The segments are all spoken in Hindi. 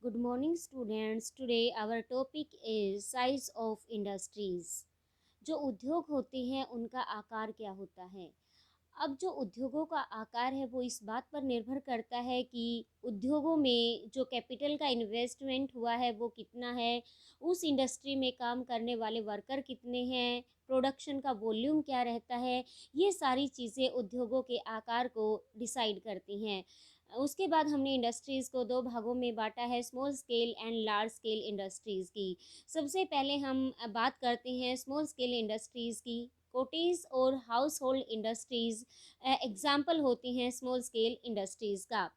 Good morning, students. Today, our topic is size of industries. जो उद्योग होते हैं उनका आकार क्या होता है। अब जो उद्योगों का आकार है वो इस बात पर निर्भर करता है कि उद्योगों में जो कैपिटल का इन्वेस्टमेंट हुआ है वो कितना है, उस इंडस्ट्री में काम करने वाले वर्कर कितने हैं, प्रोडक्शन का वॉल्यूम क्या रहता है। ये सारी चीज़ें उद्योगों के आकार को डिसाइड करती हैं। उसके बाद हमने इंडस्ट्रीज़ को दो भागों में बांटा है, small scale and large scale industries की। सबसे पहले हम बात करते हैं स्मॉल स्केल इंडस्ट्रीज़ की। कोटीज़ और हाउस होल्ड इंडस्ट्रीज़ एग्जाम्पल होती हैं स्मॉल स्केल इंडस्ट्रीज़ का।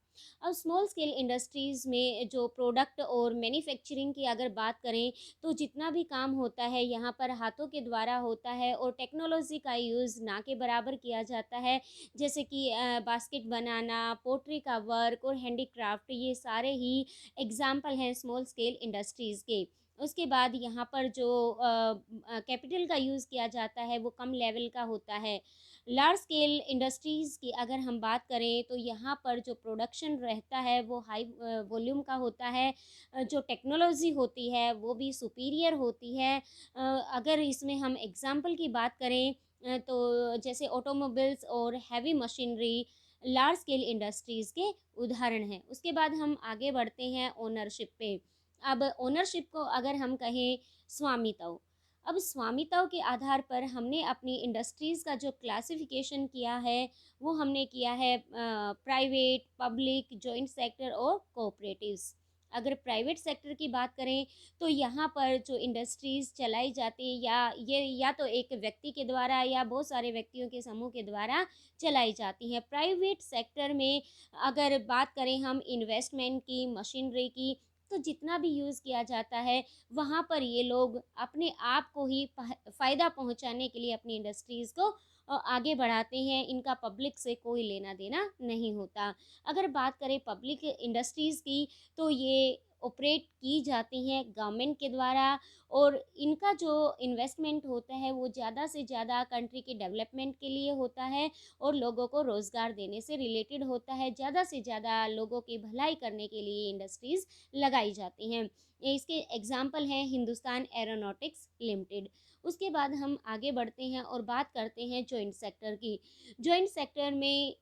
अब स्मॉल स्केल इंडस्ट्रीज़ में जो प्रोडक्ट और मैन्युफैक्चरिंग की अगर बात करें तो जितना भी काम होता है यहाँ पर हाथों के द्वारा होता है और टेक्नोलॉजी का यूज़ ना के बराबर किया जाता है। जैसे कि बास्केट बनाना, पोट्री का वर्क और हैंडीक्राफ्ट, ये सारे ही एग्जाम्पल हैं स्मॉल स्केल इंडस्ट्रीज़ के। उसके बाद यहाँ पर जो कैपिटल का यूज़ किया जाता है वो कम लेवल का होता है। लार्ज स्केल इंडस्ट्रीज़ की अगर हम बात करें तो यहाँ पर जो प्रोडक्शन रहता है वो हाई वॉल्यूम का होता है। जो टेक्नोलॉजी होती है वो भी सुपीरियर होती है। अगर इसमें हम एग्जाम्पल की बात करें तो जैसे ऑटोमोबाइल्स और heavy machinery large scale industries के उदाहरण हैं। उसके बाद हम आगे बढ़ते हैं ओनरशिप पे। अब ओनरशिप को अगर हम कहें स्वामित्व, अब स्वामित्व के आधार पर हमने अपनी इंडस्ट्रीज़ का जो क्लासिफिकेशन किया है वो हमने किया है प्राइवेट, पब्लिक, जॉइंट सेक्टर और कोऑपरेटिव्स। अगर प्राइवेट सेक्टर की बात करें तो यहाँ पर जो इंडस्ट्रीज़ चलाई जाती है या तो एक व्यक्ति के द्वारा या बहुत सारे व्यक्तियों के समूह के द्वारा चलाई जाती हैं। प्राइवेट सेक्टर में अगर बात करें हम इन्वेस्टमेंट की, मशीनरी की, तो जितना भी यूज़ किया जाता है वहाँ पर ये लोग अपने आप को ही फ़ायदा पहुँचाने के लिए अपनी इंडस्ट्रीज़ को आगे बढ़ाते हैं। इनका पब्लिक से कोई लेना देना नहीं होता। अगर बात करें पब्लिक इंडस्ट्रीज़ की तो ये ऑपरेट की जाती हैं गवर्नमेंट के द्वारा और इनका जो इन्वेस्टमेंट होता है वो ज़्यादा से ज़्यादा कंट्री के डेवलपमेंट के लिए होता है और लोगों को रोज़गार देने से रिलेटेड होता है। ज़्यादा से ज़्यादा लोगों की भलाई करने के लिए इंडस्ट्रीज़ लगाई जाती हैं। इसके एग्जाम्पल हैं हिंदुस्तान एरोनॉटिक्स लिमिटेड। उसके बाद हम आगे बढ़ते हैं और बात करते हैं जॉइंट सेक्टर की। जॉइंट सेक्टर में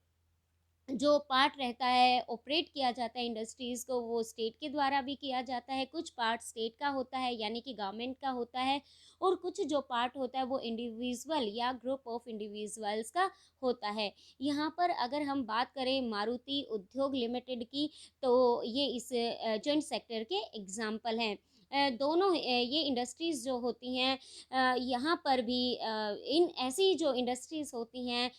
जो पार्ट रहता है ऑपरेट किया जाता है इंडस्ट्रीज़ को वो स्टेट के द्वारा भी किया जाता है। कुछ पार्ट स्टेट का होता है यानी कि गवर्नमेंट का होता है और कुछ जो पार्ट होता है वो इंडिविजुअल या ग्रुप ऑफ इंडिविजुअल्स का होता है। यहाँ पर अगर हम बात करें मारुति उद्योग लिमिटेड की तो ये इस जॉइंट सेक्टर के एग्जाम्पल हैं। दोनों ये इंडस्ट्रीज़ जो होती हैं यहाँ पर भी इन ऐसी जो इंडस्ट्रीज़ होती हैं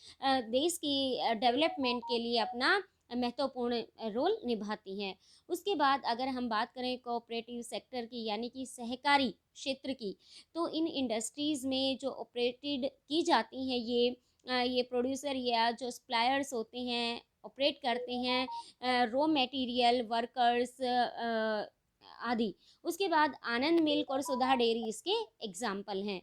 देश की डेवलपमेंट के लिए अपना महत्वपूर्ण रोल निभाती हैं। उसके बाद अगर हम बात करें कोऑपरेटिव सेक्टर की यानी कि सहकारी क्षेत्र की, तो इन इंडस्ट्रीज़ में जो ऑपरेटेड की जाती हैं ये प्रोड्यूसर या जो सप्लायर्स होते हैं ऑपरेट करते हैं रॉ मटेरियल, वर्कर्स आदि। उसके बाद आनंद मिल्क और सुधा डेयरी इसके एग्जाम्पल हैं।